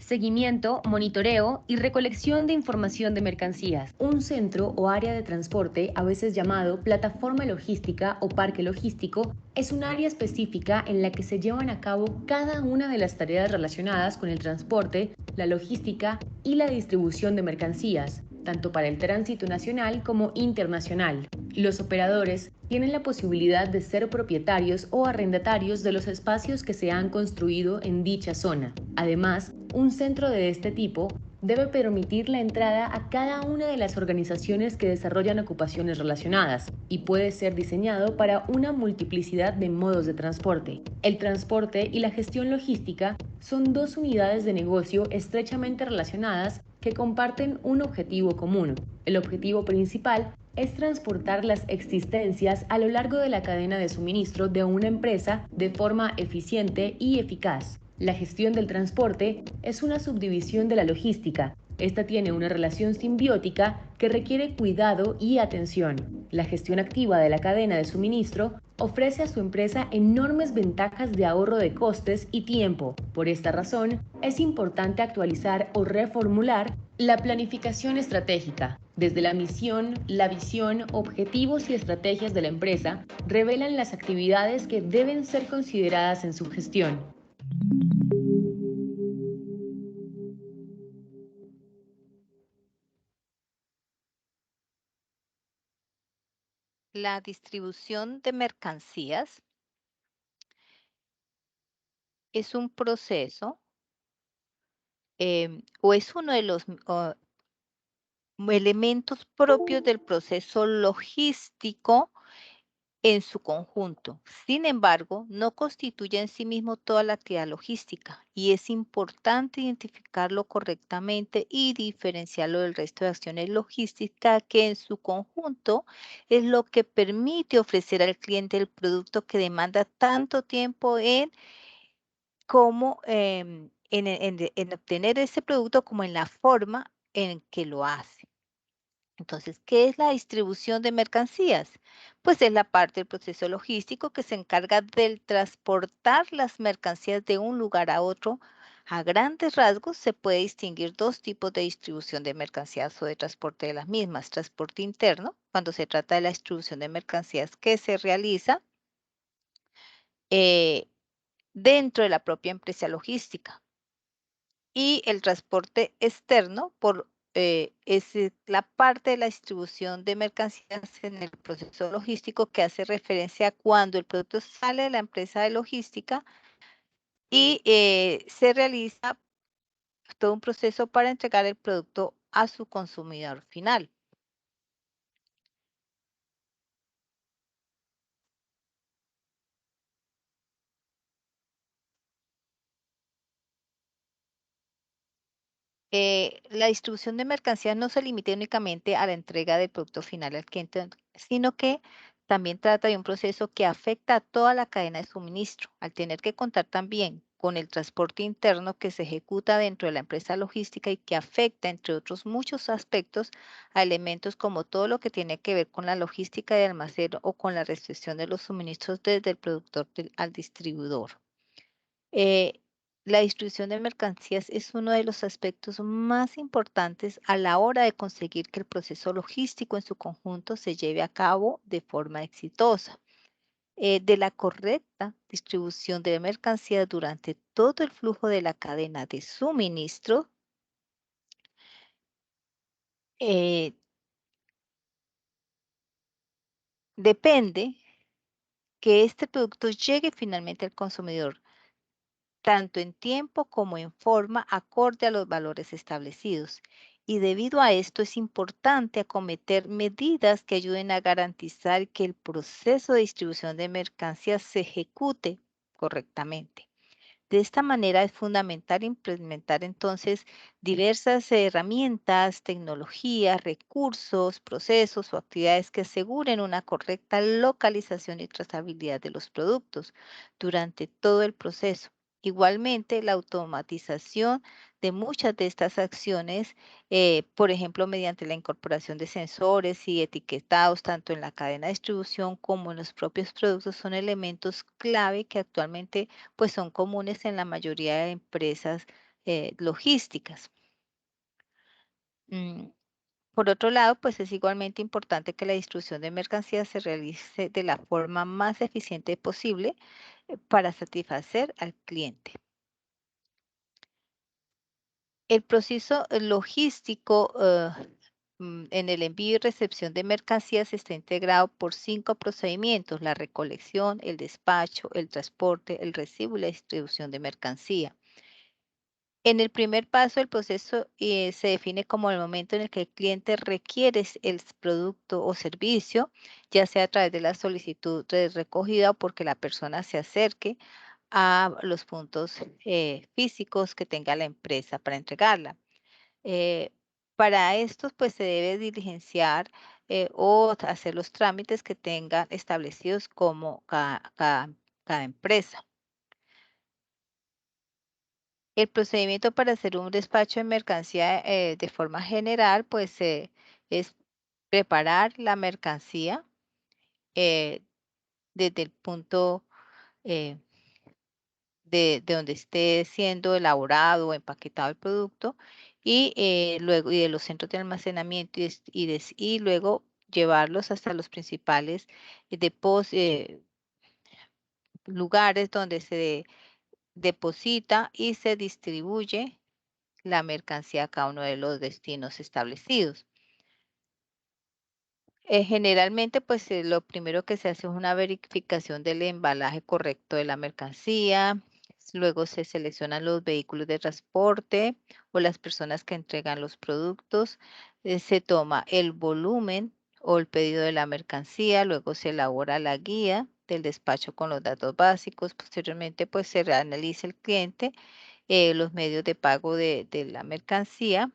seguimiento, monitoreo y recolección de información de mercancías. Un centro o área de transporte, a veces llamado plataforma logística o parque logístico, es un área específica en la que se llevan a cabo cada una de las tareas relacionadas con el transporte, la logística y la distribución de mercancías, tanto para el tránsito nacional como internacional. Los operadores tienen la posibilidad de ser propietarios o arrendatarios de los espacios que se han construido en dicha zona. Además, un centro de este tipo debe permitir la entrada a cada una de las organizaciones que desarrollan ocupaciones relacionadas y puede ser diseñado para una multiplicidad de modos de transporte. El transporte y la gestión logística son dos unidades de negocio estrechamente relacionadas que comparten un objetivo común. El objetivo principal es transportar las existencias a lo largo de la cadena de suministro de una empresa de forma eficiente y eficaz. La gestión del transporte es una subdivisión de la logística. Esta tiene una relación simbiótica que requiere cuidado y atención. La gestión activa de la cadena de suministro ofrece a su empresa enormes ventajas de ahorro de costes y tiempo. Por esta razón, es importante actualizar o reformular la planificación estratégica. Desde la misión, la visión, objetivos y estrategias de la empresa revelan las actividades que deben ser consideradas en su gestión. La distribución de mercancías es un proceso o es uno de los elementos propios del proceso logístico en su conjunto. Sin embargo, no constituye en sí mismo toda la actividad logística y es importante identificarlo correctamente y diferenciarlo del resto de acciones logísticas que en su conjunto es lo que permite ofrecer al cliente el producto que demanda tanto tiempo en como en obtener ese producto como en la forma en que lo hace. Entonces, ¿qué es la distribución de mercancías? Pues es la parte del proceso logístico que se encarga del transportar las mercancías de un lugar a otro. A grandes rasgos se puede distinguir dos tipos de distribución de mercancías o de transporte de las mismas. Transporte interno, cuando se trata de la distribución de mercancías que se realiza eh, dentro de la propia empresa logística. Y el transporte externo la parte de la distribución de mercancías en el proceso logístico que hace referencia a cuando el producto sale de la empresa de logística y se realiza todo un proceso para entregar el producto a su consumidor final. La distribución de mercancías no se limita únicamente a la entrega del producto final al cliente, sino que también trata de un proceso que afecta a toda la cadena de suministro, al tener que contar también con el transporte interno que se ejecuta dentro de la empresa logística y que afecta, entre otros muchos aspectos, a elementos como todo lo que tiene que ver con la logística de almacén o con la recepción de los suministros desde el productor al distribuidor. Eh, la distribución de mercancías es uno de los aspectos más importantes a la hora de conseguir que el proceso logístico en su conjunto se lleve a cabo de forma exitosa. De la correcta distribución de mercancías durante todo el flujo de la cadena de suministro, eh, depende que este producto llegue finalmente al consumidor tanto en tiempo como en forma acorde a los valores establecidos. Y debido a esto es importante acometer medidas que ayuden a garantizar que el proceso de distribución de mercancías se ejecute correctamente. De esta manera es fundamental implementar entonces diversas herramientas, tecnologías, recursos, procesos o actividades que aseguren una correcta localización y trazabilidad de los productos durante todo el proceso. Igualmente, la automatización de muchas de estas acciones, por ejemplo, mediante la incorporación de sensores y etiquetados tanto en la cadena de distribución como en los propios productos, son elementos clave que actualmente pues son comunes en la mayoría de empresas logísticas. Por otro lado, pues es igualmente importante que la distribución de mercancías se realice de la forma más eficiente posible para satisfacer al cliente. El proceso logístico en el envío y recepción de mercancías está integrado por 5 procedimientos: la recolección, el despacho, el transporte, el recibo y la distribución de mercancía. En el primer paso, el proceso se define como el momento en el que el cliente requiere el producto o servicio, ya sea a través de la solicitud de recogida o porque la persona se acerque a los puntos físicos que tenga la empresa para entregarla. Eh, para esto, pues se debe diligenciar o hacer los trámites que tengan establecidos como cada empresa. El procedimiento para hacer un despacho de mercancía de forma general, pues es preparar la mercancía eh, desde el punto eh, de donde esté siendo elaborado o empaquetado el producto y luego y de los centros de almacenamiento y luego llevarlos hasta los principales lugares donde se deposita y se distribuye la mercancía a cada uno de los destinos establecidos. Generalmente, pues lo primero que se hace es una verificación del embalaje correcto de la mercancía, luego se seleccionan los vehículos de transporte o las personas que entregan los productos, se toma el volumen o el pedido de la mercancía, luego se elabora la guía del despacho con los datos básicos, posteriormente pues se analiza el cliente, los medios de pago de la mercancía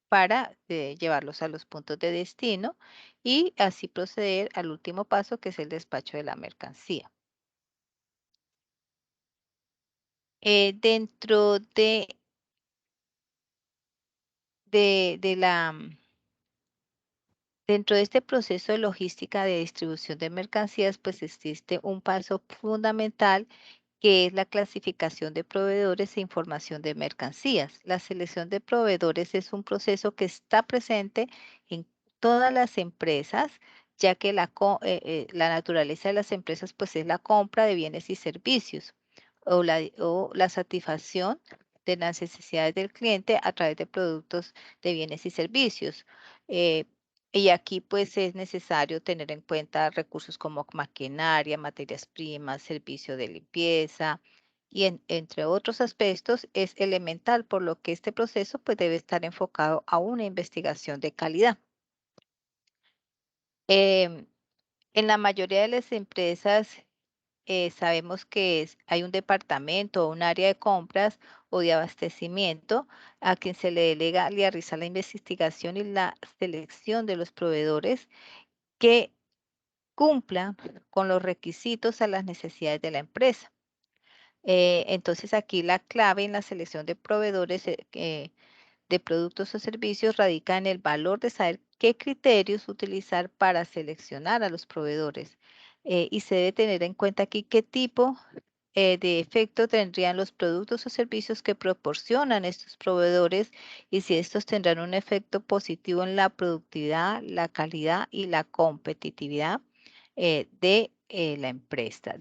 para llevarlos a los puntos de destino y así proceder al último paso, que es el despacho de la mercancía. Dentro de dentro de este proceso de logística de distribución de mercancías, pues existe un paso fundamental que es la clasificación de proveedores e información de mercancías. La selección de proveedores es un proceso que está presente en todas las empresas, ya que la naturaleza de las empresas pues es la compra de bienes y servicios o la satisfacción de las necesidades del cliente a través de productos de bienes y servicios. Eh, y aquí pues es necesario tener en cuenta recursos como maquinaria, materias primas, servicio de limpieza y entre otros aspectos es elemental, por lo que este proceso pues debe estar enfocado a una investigación de calidad. Em, en la mayoría de las empresas sabemos que hay un departamento o un área de compras o de abastecimiento a quien se le delega realizar la investigación y la selección de los proveedores que cumplan con los requisitos a las necesidades de la empresa. Entonces aquí la clave en la selección de proveedores de productos o servicios radica en el valor de saber qué criterios utilizar para seleccionar a los proveedores. Y se debe tener en cuenta aquí qué tipo de efecto tendrían los productos o servicios que proporcionan estos proveedores y si estos tendrán un efecto positivo en la productividad, la calidad y la competitividad de la empresa,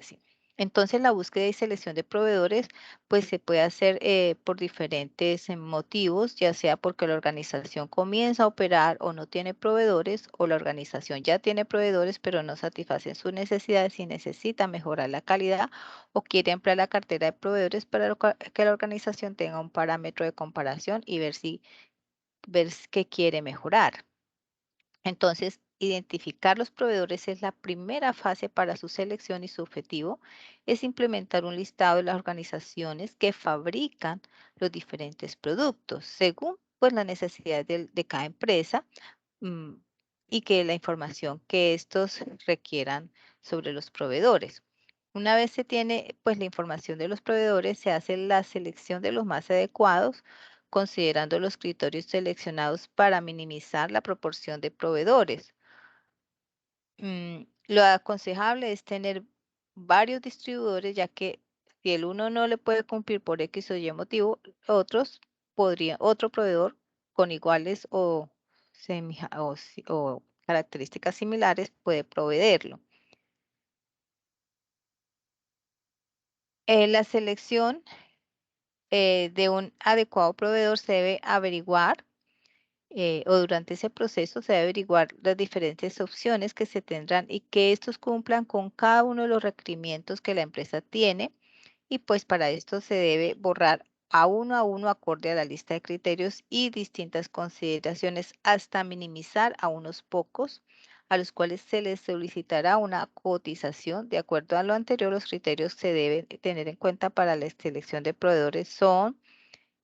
sí. Entonces, la búsqueda y selección de proveedores, pues se puede hacer por diferentes motivos, ya sea porque la organización comienza a operar o no tiene proveedores, o la organización ya tiene proveedores, pero no satisfacen sus necesidades y necesita mejorar la calidad o quiere ampliar la cartera de proveedores para que la organización tenga un parámetro de comparación y ver qué quiere mejorar. Entonces, identificar los proveedores es la primera fase para su selección y su objetivo es implementar un listado de las organizaciones que fabrican los diferentes productos según pues las necesidades de cada empresa mm, y que la información que estos requieran sobre los proveedores. Una vez se tiene pues la información de los proveedores, se hace la selección de los más adecuados, considerando los criterios seleccionados para minimizar la proporción de proveedores. Lo aconsejable es tener varios distribuidores, ya que Si el uno no le puede cumplir por X o Y motivo, otro proveedor con iguales o características similares puede proveerlo. La selección de un adecuado proveedor se debe averiguar o durante ese proceso se debe averiguar las diferentes opciones que se tendrán y que estos cumplan con cada uno de los requerimientos que la empresa tiene, y pues para esto se debe borrar a uno acorde a la lista de criterios y distintas consideraciones hasta minimizar a unos pocos a los cuales se les solicitará una cotización. De acuerdo a lo anterior, los criterios se deben tener en cuenta para la selección de proveedores son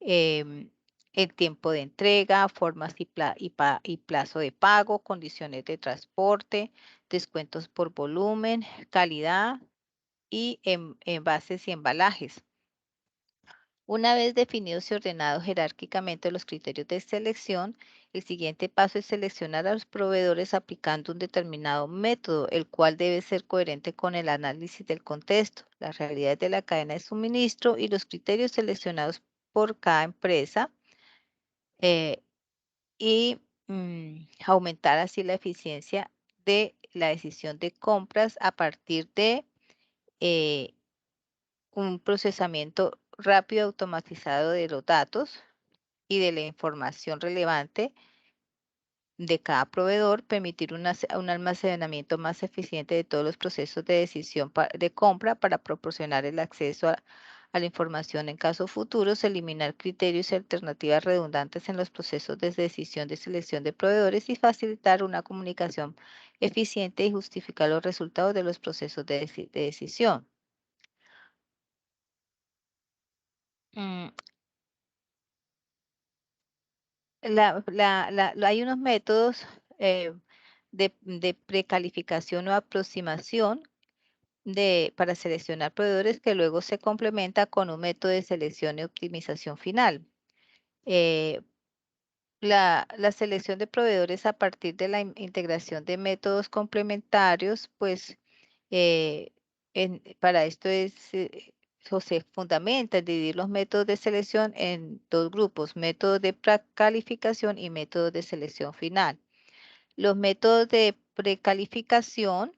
em, el tiempo de entrega, formas y plazo de pago, condiciones de transporte, descuentos por volumen, calidad y envases y embalajes. Una vez definidos y ordenados jerárquicamente los criterios de selección, el siguiente paso es seleccionar a los proveedores aplicando un determinado método, el cual debe ser coherente con el análisis del contexto, las realidades de la cadena de suministro y los criterios seleccionados por cada empresa, eh, y aumentar así la eficiencia de la decisión de compras a partir de eh, un procesamiento rápido automatizado de los datos y de la información relevante de cada proveedor, permitir un almacenamiento más eficiente de todos los procesos de decisión de compra para proporcionar el acceso a la información en casos futuros, eliminar criterios y alternativas redundantes en los procesos de decisión de selección de proveedores y facilitar una comunicación eficiente y justificar los resultados de los procesos de decisión. Mm, hay unos métodos eh, de precalificación o aproximación para seleccionar proveedores que luego se complementa con un método de selección y optimización final. Eh, la selección de proveedores a partir de la integración de métodos complementarios, pues eh, para esto o se fundamenta en dividir los métodos de selección en dos grupos, métodos de precalificación y métodos de selección final. Los métodos de precalificación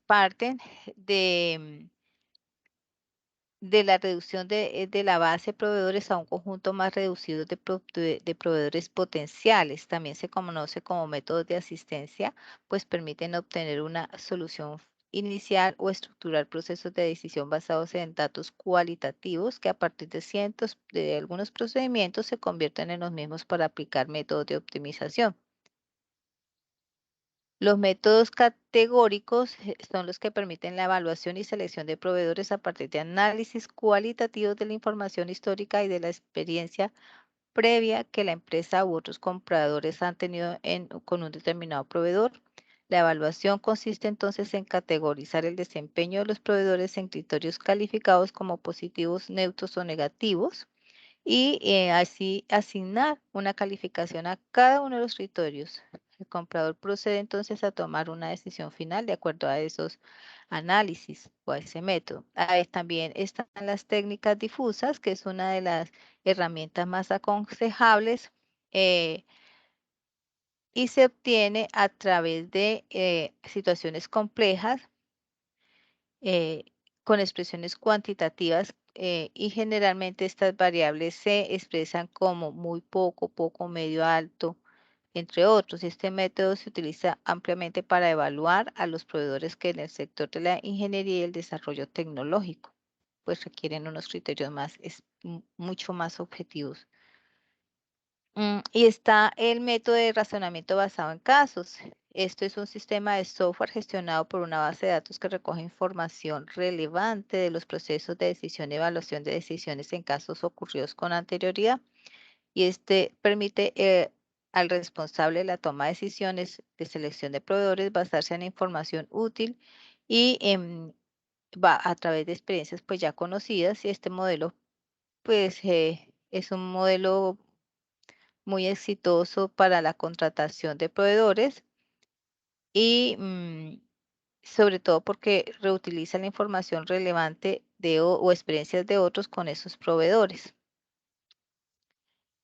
parten de, de la reducción de la base de proveedores a un conjunto más reducido de proveedores potenciales. También se conoce como métodos de asistencia, pues permiten obtener una solución inicial o estructurar procesos de decisión basados en datos cualitativos que a partir de cientos de algunos procedimientos se convierten en los mismos para aplicar métodos de optimización. Los métodos categóricos son los que permiten la evaluación y selección de proveedores a partir de análisis cualitativos de la información histórica y de la experiencia previa que la empresa u otros compradores han tenido con un determinado proveedor. La evaluación consiste entonces en categorizar el desempeño de los proveedores en criterios calificados como positivos, neutros o negativos y así asignar una calificación a cada uno de los criterios. El comprador procede entonces a tomar una decisión final de acuerdo a esos análisis o a ese método. También están las técnicas difusas, que es una de las herramientas más aconsejables eh, y se obtiene a través de situaciones complejas eh, con expresiones cuantitativas y generalmente estas variables se expresan como muy poco, poco, medio, alto, entre otros. Este método se utiliza ampliamente para evaluar a los proveedores que en el sector de la ingeniería y el desarrollo tecnológico, pues requieren unos criterios mucho más objetivos. Y está el método de razonamiento basado en casos. Esto es un sistema de software gestionado por una base de datos que recoge información relevante de los procesos de decisión y evaluación de decisiones en casos ocurridos con anterioridad. Y este permite al responsable de la toma de decisiones de selección de proveedores basarse en información útil y va a través de experiencias pues ya conocidas. Y este modelo pues es un modelo muy exitoso para la contratación de proveedores y sobre todo porque reutiliza la información relevante o experiencias de otros con esos proveedores.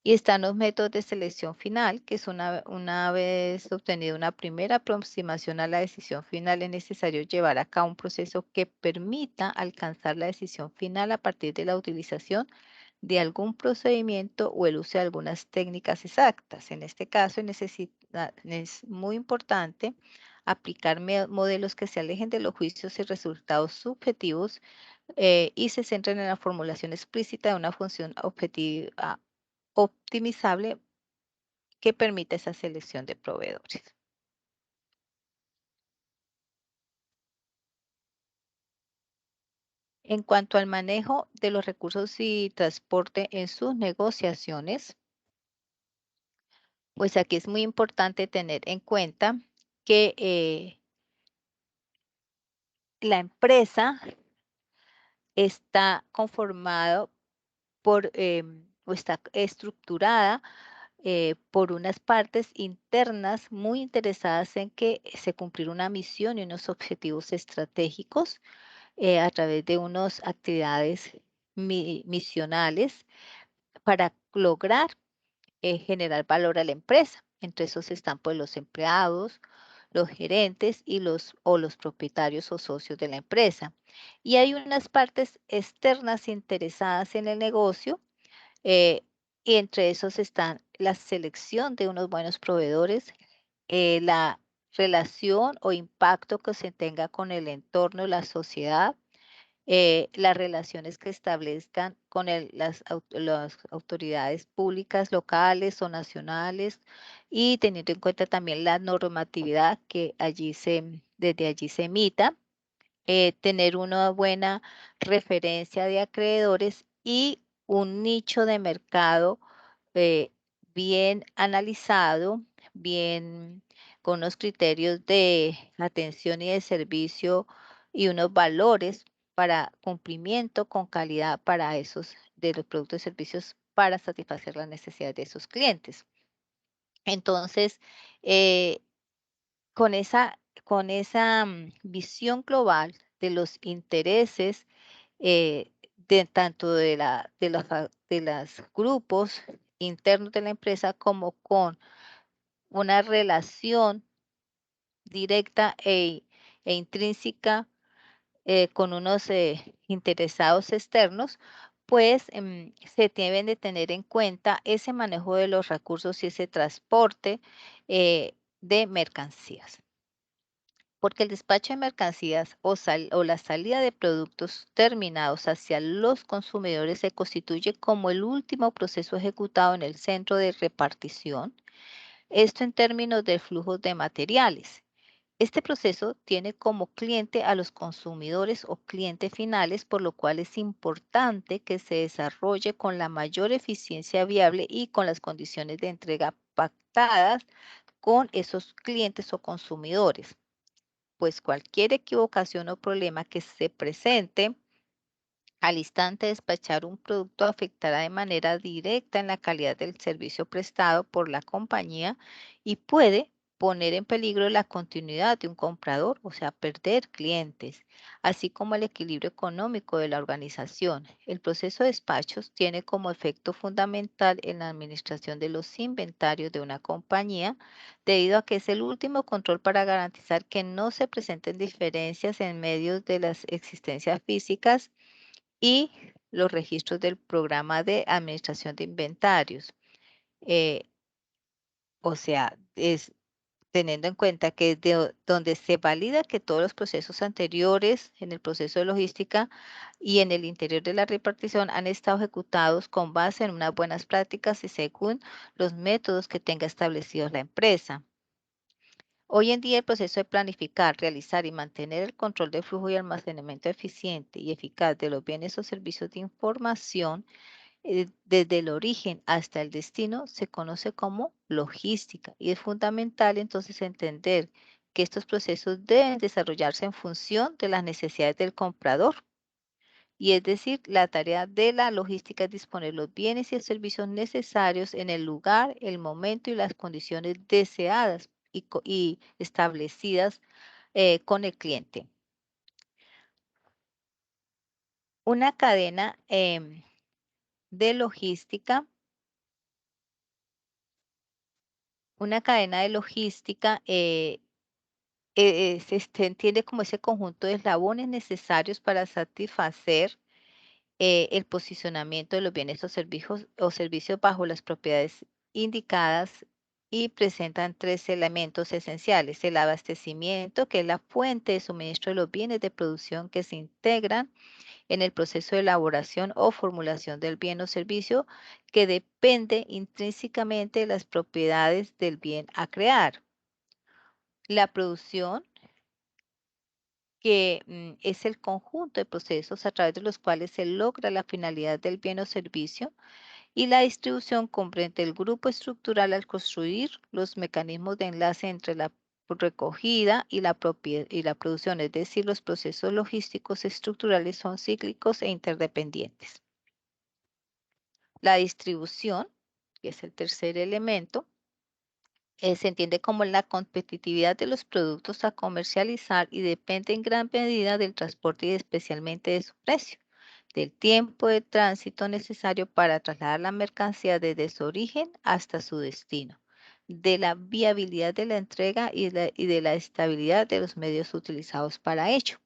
Y están los métodos de selección final, que es una vez obtenida una primera aproximación a la decisión final, es necesario llevar a cabo un proceso que permita alcanzar la decisión final a partir de la utilización de algún procedimiento o el uso de algunas técnicas exactas. En este caso, es muy importante aplicar modelos que se alejen de los juicios y resultados subjetivos y se centren en la formulación explícita de una función objetiva optimizable que permita esa selección de proveedores. En cuanto al manejo de los recursos y transporte en sus negociaciones, pues aquí es muy importante tener en cuenta que la empresa está conformada o está estructurada por unas partes internas muy interesadas en que se cumplir una misión y unos objetivos estratégicos a través de unas actividades misionales para lograr generar valor a la empresa. Entre esos están pues los empleados, los gerentes y los propietarios o socios de la empresa. Y hay unas partes externas interesadas en el negocio y entre esos están la selección de unos buenos proveedores, la relación o impacto que se tenga con el entorno, la sociedad, las relaciones que establezcan con las autoridades públicas locales o nacionales y teniendo en cuenta también la normatividad que desde allí se emita, tener una buena referencia de acreedores y un nicho de mercado eh, bien analizado, bien con unos criterios de atención y de servicio y unos valores para cumplimiento con calidad para esos de los productos y servicios para satisfacer las necesidades de esos clientes. Entonces, eh, con esa visión global de los intereses de tanto de los grupos internos de la empresa como con una relación directa e intrínseca con unos interesados externos, pues se deben de tener en cuenta ese manejo de los recursos y ese transporte de mercancías. Porque el despacho de mercancías o la salida de productos terminados hacia los consumidores se constituye como el último proceso ejecutado en el centro de repartición, esto en términos de flujos de materiales. Este proceso tiene como cliente a los consumidores o clientes finales, por lo cual es importante que se desarrolle con la mayor eficiencia viable y con las condiciones de entrega pactadas con esos clientes o consumidores, pues cualquier equivocación o problema que se presente al instante de despachar un producto afectará de manera directa en la calidad del servicio prestado por la compañía y puede poner en peligro la continuidad de un comprador, o sea, perder clientes, así como el equilibrio económico de la organización. El proceso de despachos tiene como efecto fundamental en la administración de los inventarios de una compañía, debido a que es el último control para garantizar que no se presenten diferencias en medio de las existencias físicas y los registros del programa de administración de inventarios. Eh, o sea, es teniendo en cuenta que donde se valida que todos los procesos anteriores en el proceso de logística y en el interior de la repartición han estado ejecutados con base en unas buenas prácticas y según los métodos que tenga establecidos la empresa. Hoy en día el proceso de planificar, realizar y mantener el control de flujo y almacenamiento eficiente y eficaz de los bienes o servicios de información desde el origen hasta el destino se conoce como logística y es fundamental entonces entender que estos procesos deben desarrollarse en función de las necesidades del comprador. Y es decir, la tarea de la logística es disponer los bienes y servicios necesarios en el lugar, el momento y las condiciones deseadas y establecidas con el cliente. Una cadena de logística, se entiende como ese conjunto de eslabones necesarios para satisfacer el posicionamiento de los bienes o servicios bajo las propiedades indicadas y presentan tres elementos esenciales: el abastecimiento, que es la fuente de suministro de los bienes de producción que se integran en el proceso de elaboración o formulación del bien o servicio, que depende intrínsecamente de las propiedades del bien a crear. La producción, que es el conjunto de procesos a través de los cuales se logra la finalidad del bien o servicio, y la distribución comprende el grupo estructural al construir los mecanismos de enlace entre la recogida y la producción, es decir, los procesos logísticos estructurales son cíclicos e interdependientes. La distribución, que es el tercer elemento, se entiende como la competitividad de los productos a comercializar y depende en gran medida del transporte y especialmente de su precio, del tiempo de tránsito necesario para trasladar la mercancía desde su origen hasta su destino, de la viabilidad de la entrega y de la estabilidad de los medios utilizados para ello.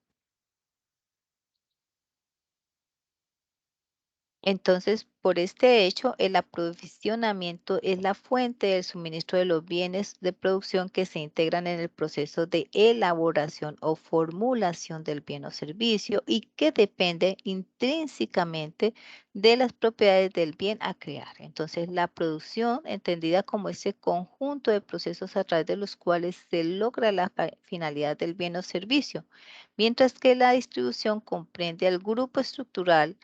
Entonces, por este hecho, el aprovisionamiento es la fuente del suministro de los bienes de producción que se integran en el proceso de elaboración o formulación del bien o servicio y que depende intrínsecamente de las propiedades del bien a crear. Entonces, la producción, entendida como ese conjunto de procesos a través de los cuales se logra la finalidad del bien o servicio, mientras que la distribución comprende al grupo estructural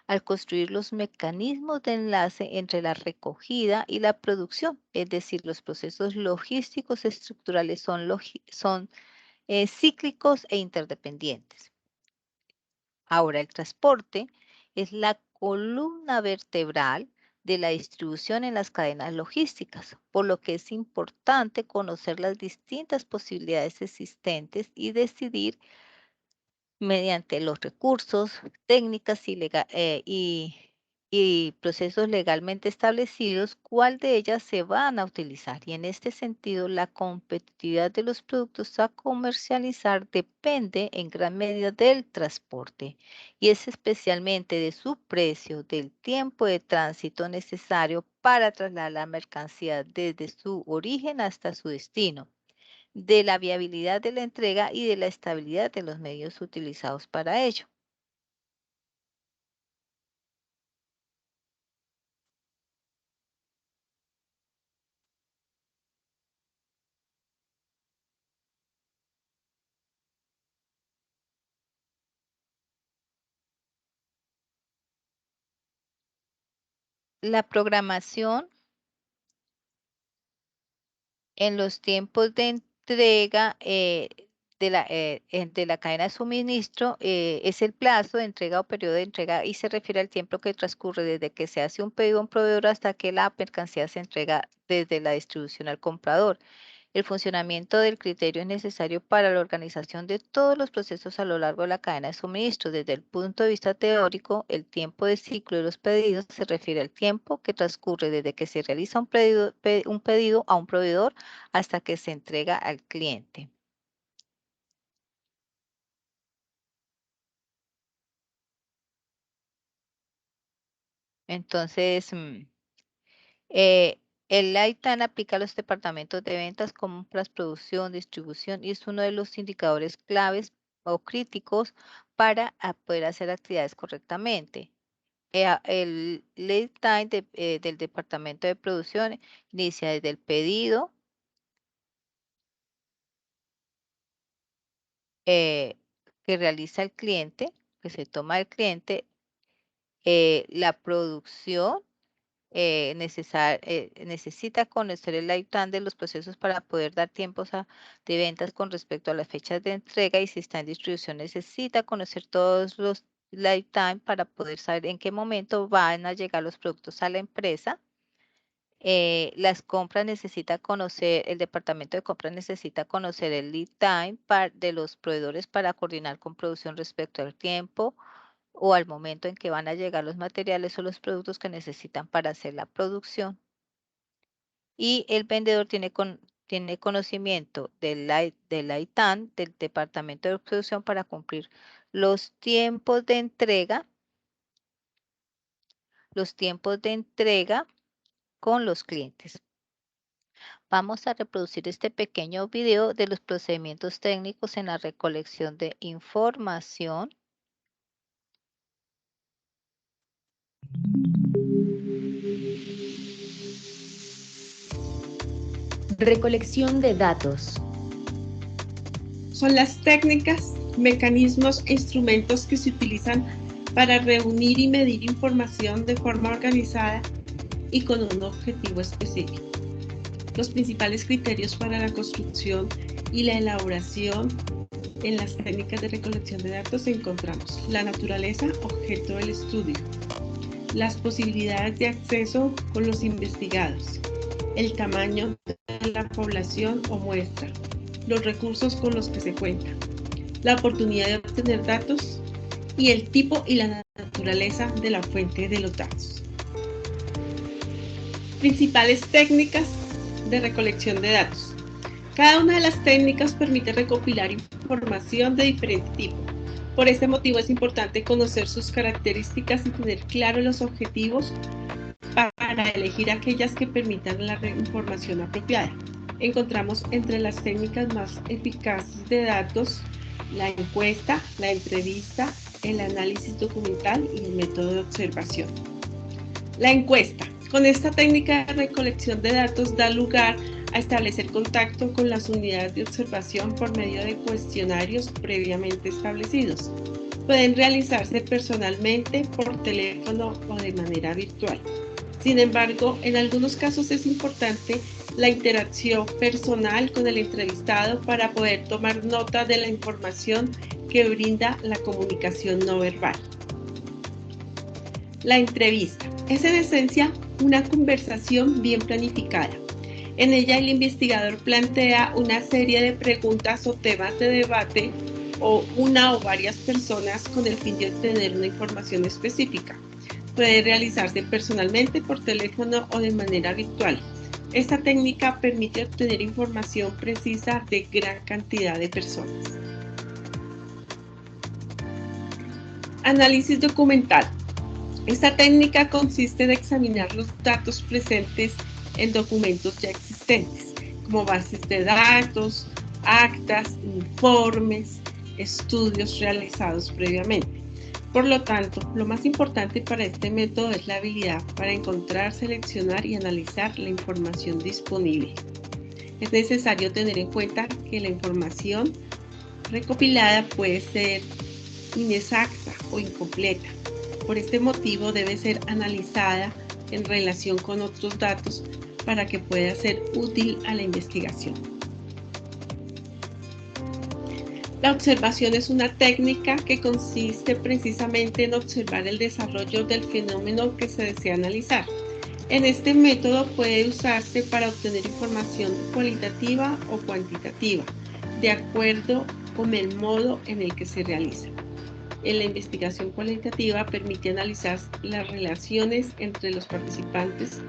al construir los mecanismos de enlace entre la recogida y la producción, es decir, los procesos logísticos estructurales son cíclicos e interdependientes. Ahora, el transporte es la columna vertebral de la distribución en las cadenas logísticas, por lo que es importante conocer las distintas posibilidades existentes y decidir mediante los recursos, técnicas y procesos legalmente establecidos, cuál de ellas se van a utilizar. Y en este sentido, la competitividad de los productos a comercializar depende en gran medida del transporte y es especialmente de su precio, del tiempo de tránsito necesario para trasladar la mercancía desde su origen hasta su destino, de la viabilidad de la entrega y de la estabilidad de los medios utilizados para ello. La programación en los tiempos de entrega de la cadena de suministro es el plazo de entrega o periodo de entrega y se refiere al tiempo que transcurre desde que se hace un pedido a un proveedor hasta que la mercancía se entrega desde la distribución al comprador. El funcionamiento del criterio es necesario para la organización de todos los procesos a lo largo de la cadena de suministro. Desde el punto de vista teórico, el tiempo de ciclo de los pedidos se refiere al tiempo que transcurre desde que se realiza un pedido a un proveedor hasta que se entrega al cliente. Entonces, el LAITAN aplica a los departamentos de ventas, compras, producción, distribución y es uno de los indicadores claves o críticos para poder hacer actividades correctamente. El lead time del departamento de producción inicia desde el pedido eh, que realiza el cliente, que se toma el cliente, la producción necesita conocer el lifetime de los procesos para poder dar tiempos de ventas con respecto a las fechas de entrega y si está en distribución necesita conocer todos los lifetime para poder saber en qué momento van a llegar los productos a la empresa. Las compras necesita conocer, el departamento de compras necesita conocer el lead time de los proveedores para coordinar con producción respecto al tiempo o al momento en que van a llegar los materiales o los productos que necesitan para hacer la producción. Y el vendedor tiene conocimiento del ITAN, del departamento de producción, para cumplir los tiempos de entrega con los clientes. Vamos a reproducir este pequeño video de los procedimientos técnicos en la recolección de información. Recolección de datos. Son las técnicas, mecanismos e instrumentos que se utilizan para reunir y medir información de forma organizada y con un objetivo específico. Los principales criterios para la construcción y la elaboración en las técnicas de recolección de datos encontramos la naturaleza, objeto del estudio, las posibilidades de acceso con los investigados, el tamaño de la población o muestra, los recursos con los que se cuenta, la oportunidad de obtener datos y el tipo y la naturaleza de la fuente de los datos. Principales técnicas de recolección de datos. Cada una de las técnicas permite recopilar información de diferente tipo. Por este motivo es importante conocer sus características y tener claros los objetivos para elegir aquellas que permitan la información apropiada. Encontramos entre las técnicas más eficaces de datos la encuesta, la entrevista, el análisis documental y el método de observación. La encuesta. Con esta técnica de recolección de datos da lugar a establecer contacto con las unidades de observación por medio de cuestionarios previamente establecidos. Pueden realizarse personalmente, por teléfono o de manera virtual. Sin embargo, en algunos casos es importante la interacción personal con el entrevistado para poder tomar nota de la información que brinda la comunicación no verbal. La entrevista es en esencia una conversación bien planificada. En ella el investigador plantea una serie de preguntas o temas de debate o una o varias personas con el fin de obtener una información específica. Puede realizarse personalmente, por teléfono o de manera virtual. Esta técnica permite obtener información precisa de gran cantidad de personas. Análisis documental. Esta técnica consiste en examinar los datos presentes en documentos ya existentes, como bases de datos, actas, informes, estudios realizados previamente. Por lo tanto, lo más importante para este método es la habilidad para encontrar, seleccionar y analizar la información disponible. Es necesario tener en cuenta que la información recopilada puede ser inexacta o incompleta. Por este motivo debe ser analizada en relación con otros datos para que pueda ser útil a la investigación. La observación es una técnica que consiste precisamente en observar el desarrollo del fenómeno que se desea analizar. En este método puede usarse para obtener información cualitativa o cuantitativa, de acuerdo con el modo en el que se realiza. En la investigación cualitativa permite analizar las relaciones entre los participantes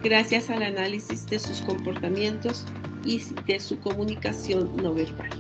gracias al análisis de sus comportamientos y de su comunicación no verbal.